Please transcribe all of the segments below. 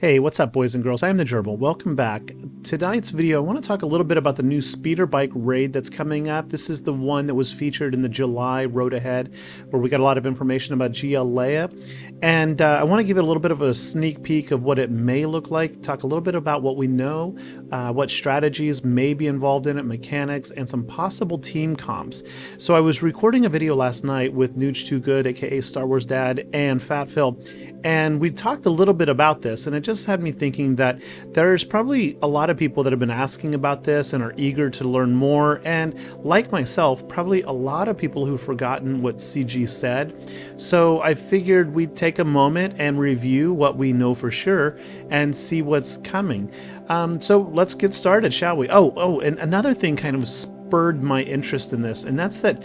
Hey, what's up, boys and girls? I am the Gerbil. Welcome back. Tonight's video, I want to talk a little bit about the new speeder bike raid that's coming up. This is the one that was featured in the July Road Ahead, where we got a lot of information about GL Leia. And I want to give it a little bit of a sneak peek of what it may look like, talk a little bit about what we know, what strategies may be involved in it, mechanics, and some possible team comps. So I was recording a video last night with Nooch Too Good, aka Star Wars Dad, and Fat Phil, and we talked a little bit about this, and it just had me thinking that there's probably a lot of people that have been asking about this and are eager to learn more, and like myself, probably a lot of people who've forgotten what CG said. So I figured we'd take a moment and review what we know for sure and see what's coming. So let's get started, shall we? Oh, and another thing kind of spurred my interest in this, and that's that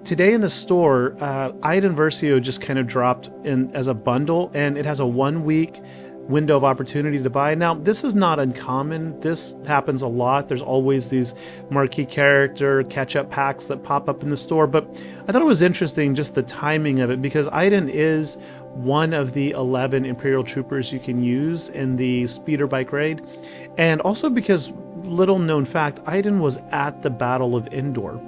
today in the store, Iden Versio just kind of dropped in as a bundle, and it has a 1-week window of opportunity to buy. Now, this is not uncommon. This happens a lot. There's always these marquee character catch-up packs that pop up in the store, but I thought it was interesting just the timing of it, because Iden is one of the 11 Imperial troopers you can use in the speeder bike raid, and also because, little known fact, Iden was at the Battle of Endor.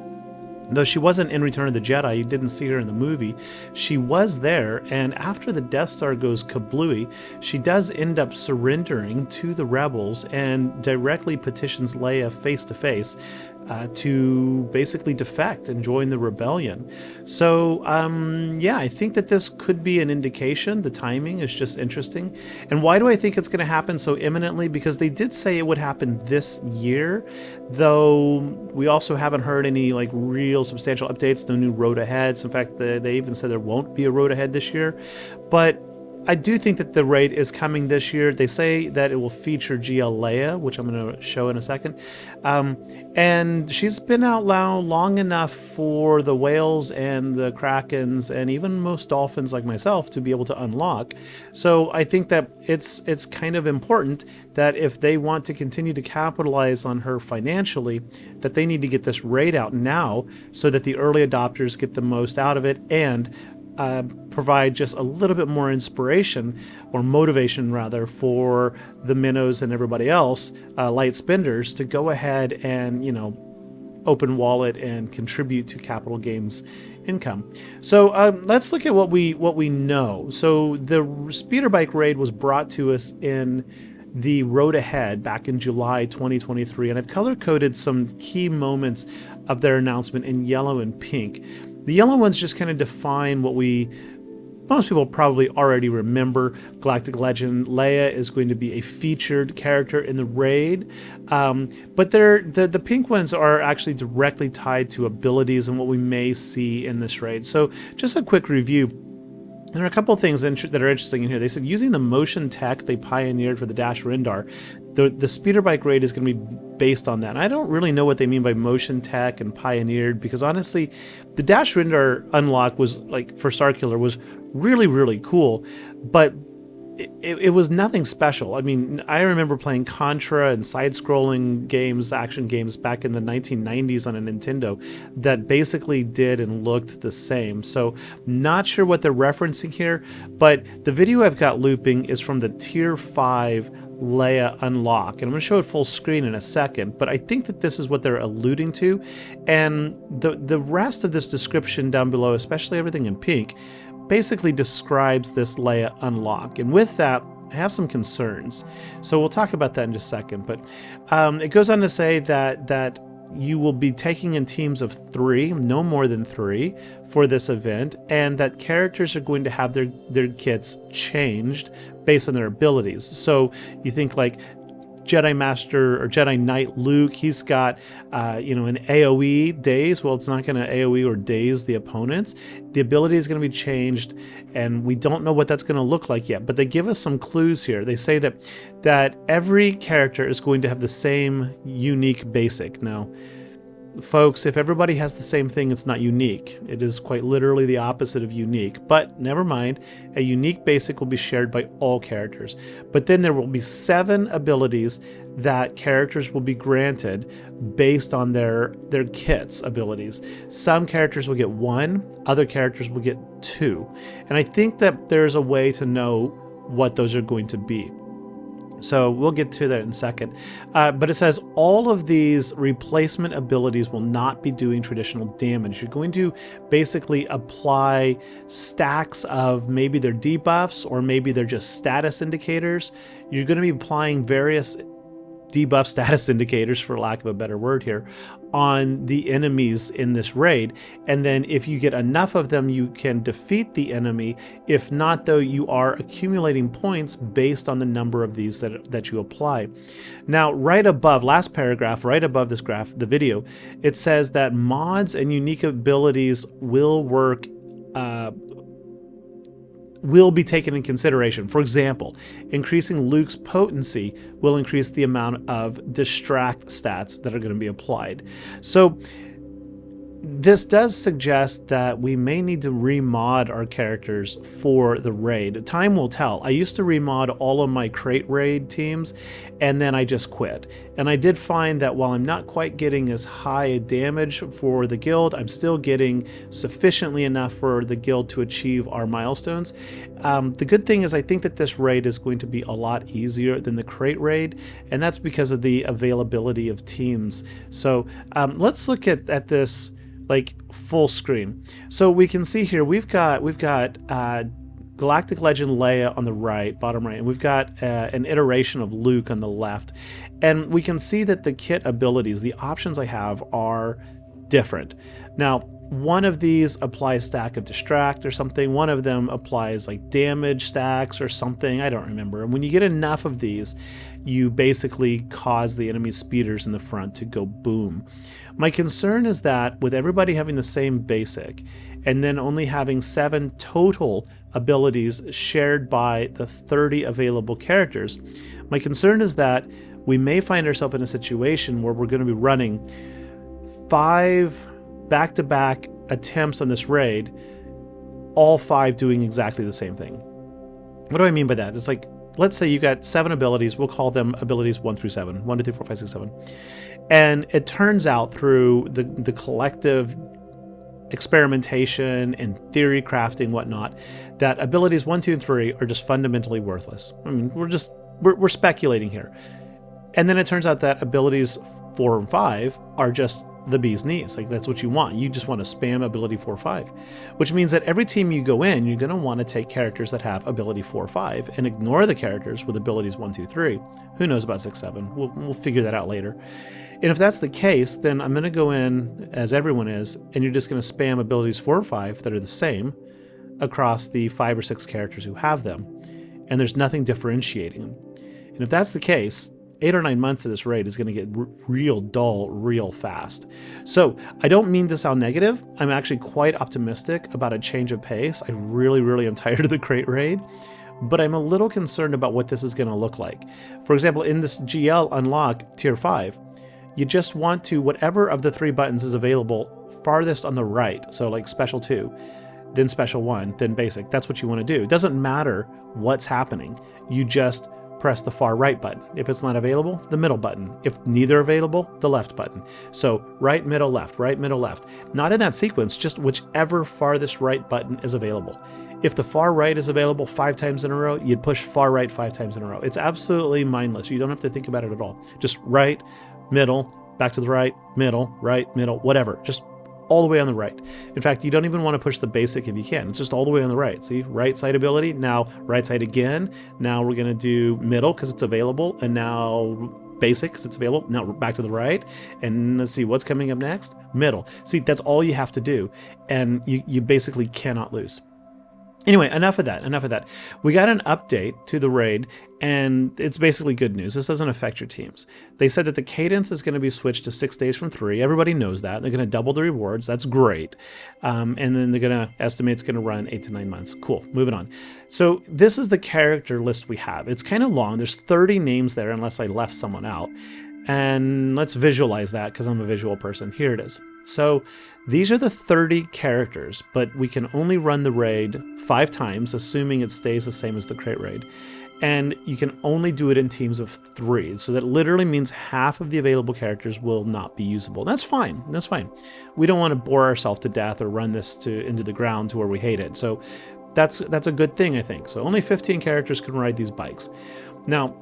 Though she wasn't in Return of the Jedi, you didn't see her in the movie, she was there, and after the Death Star goes kablooey, she does end up surrendering to the rebels and directly petitions Leia face to face to basically defect and join the rebellion. So yeah, I think that this could be an indication. The timing is just interesting. And why do I think it's going to happen so imminently? Because they did say it would happen this year, though we also haven't heard any like real substantial updates, no new road aheads. In fact, they even said there won't be a road ahead this year. But I do think that the raid is coming this year. They say that it will feature GL Leia, which I'm going to show in a second. And she's been out long enough for the whales and the krakens and even most dolphins like myself to be able to unlock. So I think that it's kind of important that if they want to continue to capitalize on her financially, that they need to get this raid out now so that the early adopters get the most out of it and provide just a little bit more inspiration or motivation rather for the minnows and everybody else, light spenders, to go ahead and, you know, open wallet and contribute to Capital Games income. So let's look at what we know. So the speeder bike raid was brought to us in the Road Ahead back in July 2023, and I've color coded some key moments of their announcement in yellow and pink. The yellow ones just kind of define what most people probably already remember. Galactic legend Leia is going to be a featured character in the raid, but the pink ones are actually directly tied to abilities and what we may see in this raid. So just a quick review. There are a couple of things that are interesting in here. They said using the motion tech they pioneered for the Dash Rendar, the speeder bike raid is going to be based on that. And I don't really know what they mean by motion tech and pioneered, because honestly, the Dash Rendar unlock was, like, for Starkiller, was really, really cool, but it was nothing special. I mean, I remember playing Contra and side-scrolling games, action games back in the 1990s on a Nintendo that basically did and looked the same. So not sure what they're referencing here, but the video I've got looping is from the Tier 5 Leia unlock, and I'm going to show it full screen in a second, but I think that this is what they're alluding to. And the rest of this description down below, especially everything in pink, basically describes this Leia unlock. And with that, I have some concerns. So we'll talk about that in just a second. But it goes on to say that you will be taking in teams of 3, no more than 3, for this event, and that characters are going to have their kits changed based on their abilities. So you think like Jedi Master or Jedi Knight Luke, he's got you know, an AoE daze. Well, it's not going to AoE or daze the opponents. The ability is going to be changed, and we don't know what that's going to look like yet, but they give us some clues here. They say that every character is going to have the same unique basic. Now, folks, if everybody has the same thing, it's not unique. It is quite literally the opposite of unique, but never mind. A unique basic will be shared by all characters. But then there will be 7 abilities that characters will be granted based on their kits abilities. Some characters will get 1, other characters will get 2. And I think that there's a way to know what those are going to be. So we'll get to that in a second. But it says all of these replacement abilities will not be doing traditional damage. You're going to basically apply stacks of maybe they're debuffs or maybe they're just status indicators. You're going to be applying various debuff status indicators, for lack of a better word here, on the enemies in this raid. And then if you get enough of them, you can defeat the enemy. If not, though, you are accumulating points based on the number of these that you apply. Now, right above, last paragraph, right above this graph, the video, it says that mods and unique abilities will work, will be taken in consideration. For example, increasing Luke's potency will increase the amount of distract stats that are going to be applied. So this does suggest that we may need to remod our characters for the raid. Time will tell. I used to remod all of my crate raid teams, and then I just quit. And I did find that while I'm not quite getting as high a damage for the guild, I'm still getting sufficiently enough for the guild to achieve our milestones. The good thing is I think that this raid is going to be a lot easier than the crate raid, and that's because of the availability of teams. So let's look at this like full screen. So we can see here we've got Galactic Legend Leia on the right, bottom right, and we've got an iteration of Luke on the left. And we can see that the kit abilities, the options I have, are different. Now, one of these applies stack of distract or something. One of them applies like damage stacks or something. I don't remember. And when you get enough of these, you basically cause the enemy speeders in the front to go boom. My concern is that with everybody having the same basic and then only having 7 total abilities shared by the 30 available characters, my concern is that we may find ourselves in a situation where we're going to be running 5 back-to-back attempts on this raid, all 5 doing exactly the same thing. What do I mean by that? It's like, let's say you got 7 abilities. We'll call them abilities 1 through 7. 1, 2, 3, 4, 5, 6, 7. And it turns out through the collective experimentation and theory crafting, whatnot, that abilities 1, 2, and 3 are just fundamentally worthless. I mean, we're speculating here. And then it turns out that abilities 4 and 5 are just the bee's knees. Like, that's what you want. You just want to spam ability 4 or 5, which means that every team you go in, you're going to want to take characters that have ability 4 or 5 and ignore the characters with abilities 1, 2, 3. Who knows about 6, 7? We'll figure that out later. And if that's the case, then I'm going to go in, as everyone is, and you're just going to spam abilities 4 or 5 that are the same across the 5 or 6 characters who have them. And there's nothing differentiating them. And if that's the case, 8 or 9 months of this raid is going to get real dull real fast. So I don't mean to sound negative. I'm actually quite optimistic about a change of pace. I really am tired of the crate raid, but I'm a little concerned about what this is going to look like. For example, in this GL unlock tier 5, you just want to, whatever of the 3 buttons is available farthest on the right, so like special 2, then special 1, then basic. That's what you want to do. It doesn't matter what's happening. You just press the far right button. If it's not available, the middle button. If neither available, the left button. So right, middle, left, right, middle, left. Not in that sequence, just whichever farthest right button is available. If the far right is available 5 times in a row, you'd push far right 5 times in a row. It's absolutely mindless. You don't have to think about it at all. Just right, middle, back to the right, middle, whatever. Just all the way on the right. In fact, you don't even want to push the basic if you can. It's just all the way on the right. See, right side ability, now right side again. Now we're going to do middle because it's available, and now basic because it's available. Now back to the right, and let's see what's coming up next. Middle. See, that's all you have to do, and you basically cannot lose. Anyway, enough of that. We got an update to the raid, and it's basically good news. This doesn't affect your teams. They said that the cadence is going to be switched to 6 days from 3. Everybody knows that. They're going to double the rewards. That's great. And then they're going to estimate it's going to run 8 to 9 months. Cool. Moving on. So this is the character list we have. It's kind of long. There's 30 names there unless I left someone out. And let's visualize that because I'm a visual person. Here it is. So these are the 30 characters, but we can only run the raid 5 times, assuming it stays the same as the crate raid. And you can only do it in teams of 3. So that literally means half of the available characters will not be usable. That's fine. That's fine. We don't want to bore ourselves to death or run this into the ground to where we hate it. So that's a good thing, I think. So only 15 characters can ride these bikes. Now,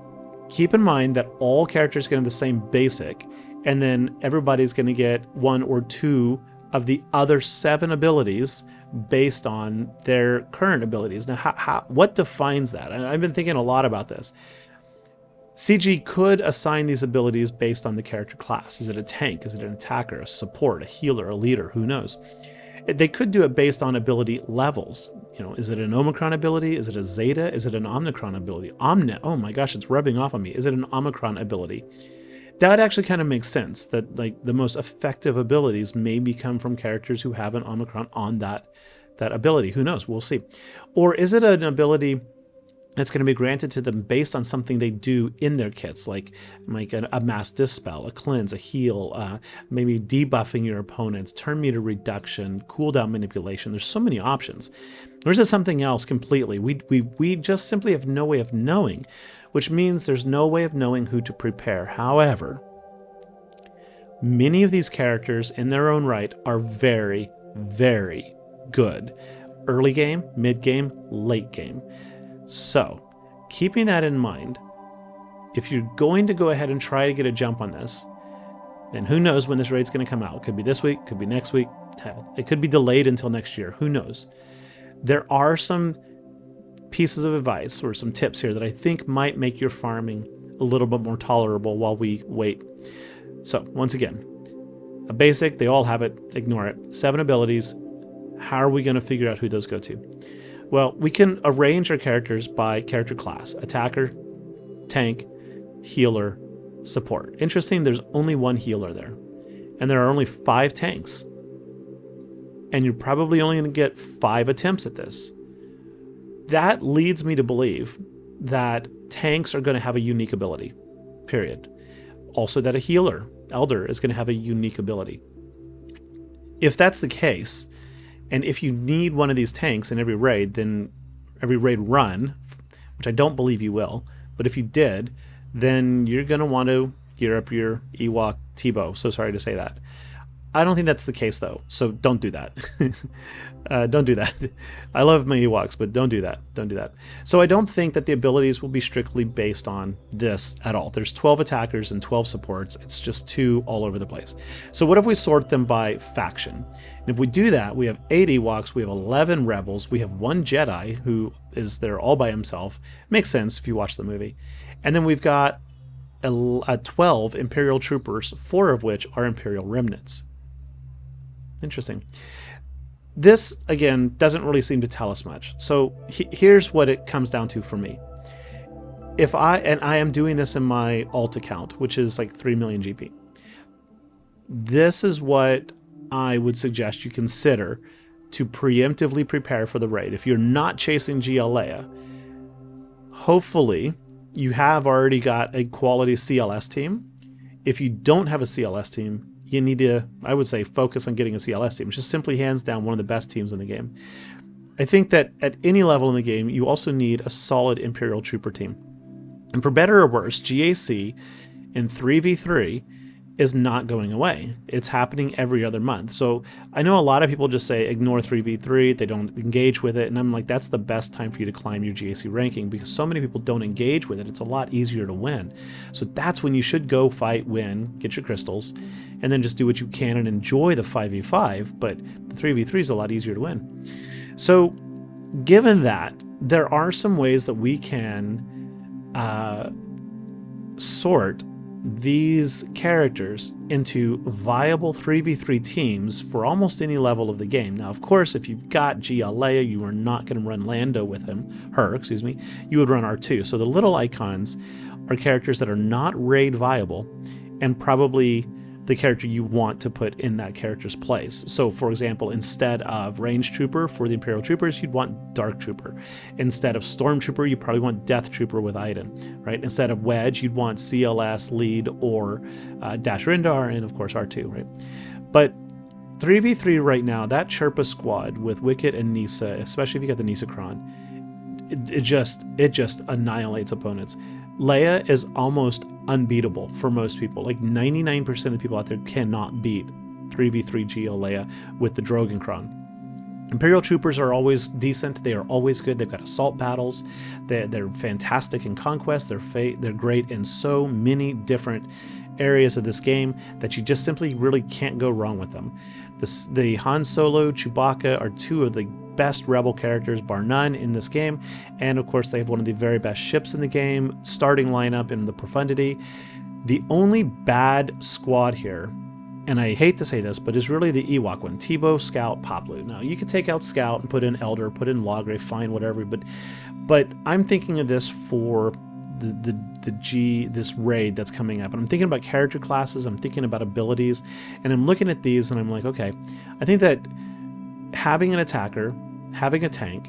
keep in mind that all characters get the same basic, and then everybody's going to get 1 or 2 of the other 7 abilities based on their current abilities. Now, what defines that? I've been thinking a lot about this. CG could assign these abilities based on the character class. Is it a tank? Is it an attacker, a support, a healer, a leader? Who knows? They could do it based on ability levels. You know, is it an Omicron ability? Is it a Zeta? Is it an Omicron ability? Oh my gosh, it's rubbing off on me. Is it an Omicron ability? That actually kind of makes sense, that like the most effective abilities maybe come from characters who have an Omicron on that ability. Who knows? We'll see. Or is it an ability that's going to be granted to them based on something they do in their kits, like a mass dispel, a cleanse, a heal, maybe debuffing your opponents, turn meter reduction, cooldown manipulation. There's so many options. Or is it something else completely? We just simply have no way of knowing, which means there's no way of knowing who to prepare. However, many of these characters in their own right are very, very good. Early game, mid game, late game. So, keeping that in mind, if you're going to go ahead and try to get a jump on this, then who knows when this raid's going to come out. It could be this week, could be next week, hell, it could be delayed until next year. Who knows? There are some pieces of advice or some tips here that I think might make your farming a little bit more tolerable while we wait. So, once again, a basic, they all have it, ignore it. 7 abilities, how are we going to figure out who those go to? Well, we can arrange our characters by character class: attacker, tank, healer, support. Interesting, there's only 1 healer there, and there are only 5 tanks. And you're probably only going to get 5 attempts at this. That leads me to believe that tanks are going to have a unique ability, period. Also that a healer, elder, is going to have a unique ability. If that's the case, and if you need one of these tanks in every raid, then every raid run, which I don't believe you will, but if you did, then you're going to want to gear up your Ewok T-bow. So sorry to say that. I don't think that's the case, though, so don't do that. Don't do that. I love my Ewoks, but don't do that. Don't do that. So I don't think that the abilities will be strictly based on this at all. There's 12 attackers and 12 supports. It's just 2 all over the place. So what if we sort them by faction? And if we do that, we have 8 Ewoks, we have 11 Rebels, we have 1 Jedi who is there all by himself. Makes sense if you watch the movie. And then we've got 12 Imperial troopers, 4 of which are Imperial remnants. Interesting. This, again, doesn't really seem to tell us much. So here's what it comes down to for me. I am doing this in my alt account, which is like 3 million GP. This is what I would suggest you consider to preemptively prepare for the raid. If you're not chasing GL Leia, hopefully you have already got a quality CLS team. If you don't have a CLS team, you need to, I would say, focus on getting a CLS team, which is simply hands down one of the best teams in the game. I think that at any level in the game, you also need a solid Imperial Trooper team. And for better or worse, GAC in 3v3 is not going away. It's happening every other month. So I know a lot of people just say ignore 3v3, they don't engage with it, and I'm like, that's the best time for you to climb your GAC ranking, because so many people don't engage with it. It's a lot easier to win. So that's when you should go fight, win, get your crystals, and then just do what you can and enjoy the 5v5, but the 3v3 is a lot easier to win. So given that, there are some ways that we can sort these characters into viable 3v3 teams for almost any level of the game. Now, of course, if you've got GL Leia, you are not going to run Lando with her, you would run R2. So the little icons are characters that are not raid viable and probably the character you want to put in that character's place. So, for example, instead of Range Trooper for the Imperial Troopers, you'd want Dark Trooper. Instead of Stormtrooper, you probably want Death Trooper with Iden, right? Instead of Wedge, you'd want CLS, Lead, or Dasher Endor, and of course R2, right? But 3v3 right now, that Chirpa squad with Wicket and Kneesaa, especially if you got the Kneesaa Kron, it just annihilates opponents. Leia is almost unbeatable for most people. Like 99% of the people out there cannot beat 3v3 GL Leia with the Drogan Kron. Imperial troopers are always decent. They are always good. They've got assault battles. They're fantastic in conquest. They're great in so many different areas of this game that you just simply really can't go wrong with them. The Han Solo, Chewbacca are two of the best rebel characters, bar none, in this game. And of course, they have one of the very best ships in the game, starting lineup in the Profundity. The only bad squad here, and I hate to say this, but is really the Ewok one, Teebo, Scout, Poplu. Now, you could take out Scout and put in Elder, put in Logray, fine, whatever, but I'm thinking of this for this raid that's coming up. And I'm thinking about character classes, I'm thinking about abilities, and I'm looking at these and I'm like, okay, I think that having an attacker, having a tank,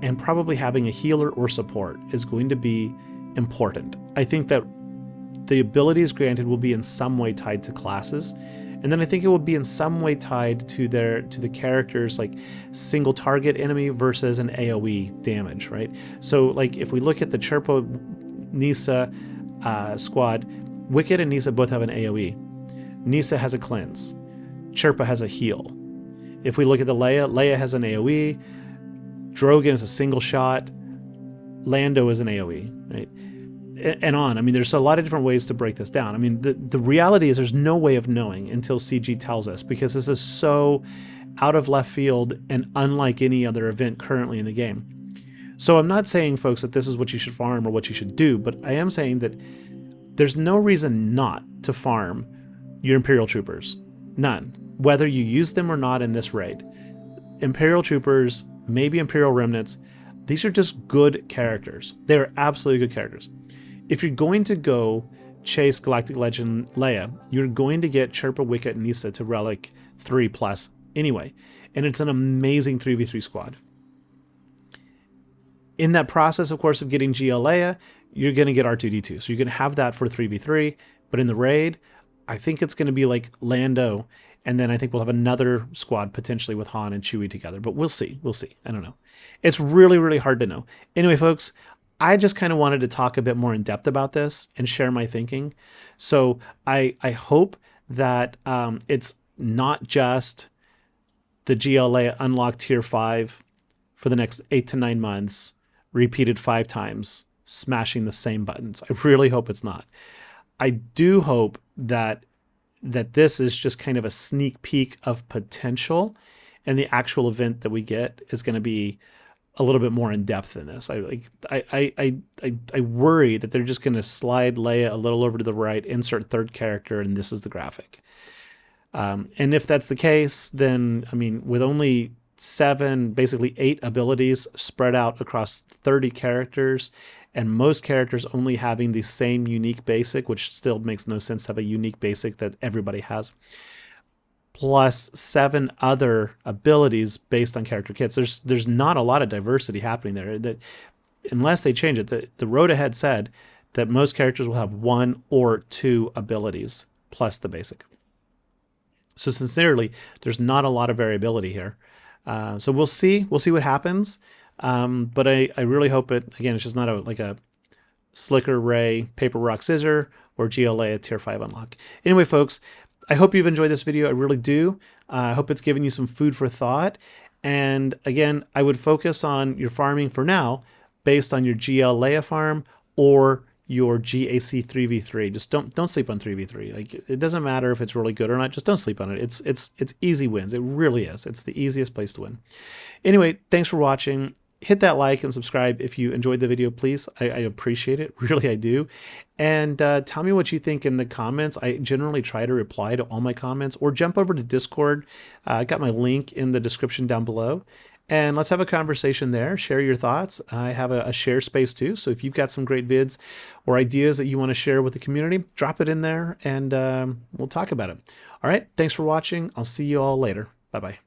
and probably having a healer or support is going to be important. I think that the abilities granted will be in some way tied to classes, and then I think it will be in some way tied to the characters, like single target enemy versus an AoE damage, right? So like if we look at the Chirpa Kneesaa squad, Wicket and Kneesaa both have an AoE. Kneesaa has a cleanse. Chirpa has a heal. If we look at the Leia has an AoE. Drogan is a single shot. Lando is an AoE, right? And on. I mean, there's a lot of different ways to break this down. I mean, the reality is there's no way of knowing until CG tells us, because this is so out of left field and unlike any other event currently in the game. So I'm not saying, folks, that this is what you should farm or what you should do, but I am saying that there's no reason not to farm your Imperial troopers. None. Whether you use them or not in this raid. Imperial troopers, maybe Imperial remnants, these are just good characters. They are absolutely good characters. If you're going to go chase Galactic Legend Leia, you're going to get Chirpa, Wicket, and Kneesaa to Relic 3+ anyway. And it's an amazing 3v3 squad. In that process, of course, of getting GL Leia, you're going to get R2-D2. So you're going to have that for 3v3. But in the raid, I think it's going to be like Lando. And then I think we'll have another squad potentially with Han and Chewie together. But we'll see. We'll see. I don't know. It's really, really hard to know. Anyway, folks, I just kind of wanted to talk a bit more in depth about this and share my thinking. So I hope that it's not just the GLA unlock tier 5 for the next 8 to 9 months, repeated 5 times, smashing the same buttons. I really hope it's not. I do hope that this is just kind of a sneak peek of potential, and the actual event that we get is going to be a little bit more in depth than this. I worry that they're just going to slide Leia a little over to the right, insert third character, and this is the graphic. And if that's the case, then I mean, with only 7, basically 8 abilities spread out across 30 characters, and most characters only having the same unique basic, which still makes no sense to have a unique basic that everybody has, plus 7 other abilities based on character kits. There's not a lot of diversity happening there. That unless they change it, the road ahead said that most characters will have 1 or 2 abilities plus the basic. So sincerely, there's not a lot of variability here. So we'll see what happens. But I really hope again, it's just not like a Slicker, Ray, Paper, Rock, Scissor, or GLA a tier 5 unlock. Anyway, folks, I hope you've enjoyed this video. I really do. I hope it's given you some food for thought. And again, I would focus on your farming for now based on your GL Leia farm or your GAC 3v3. Just don't sleep on 3v3. Like, it doesn't matter if it's really good or not. Just don't sleep on it. It's easy wins. It really is. It's the easiest place to win. Anyway, thanks for watching. Hit that like and subscribe if you enjoyed the video, please. I appreciate it. Really, I do. And tell me what you think in the comments. I generally try to reply to all my comments, or jump over to Discord. I got my link in the description down below. And let's have a conversation there. Share your thoughts. I have a share space too. So if you've got some great vids or ideas that you want to share with the community, drop it in there and we'll talk about it. All right. Thanks for watching. I'll see you all later. Bye-bye.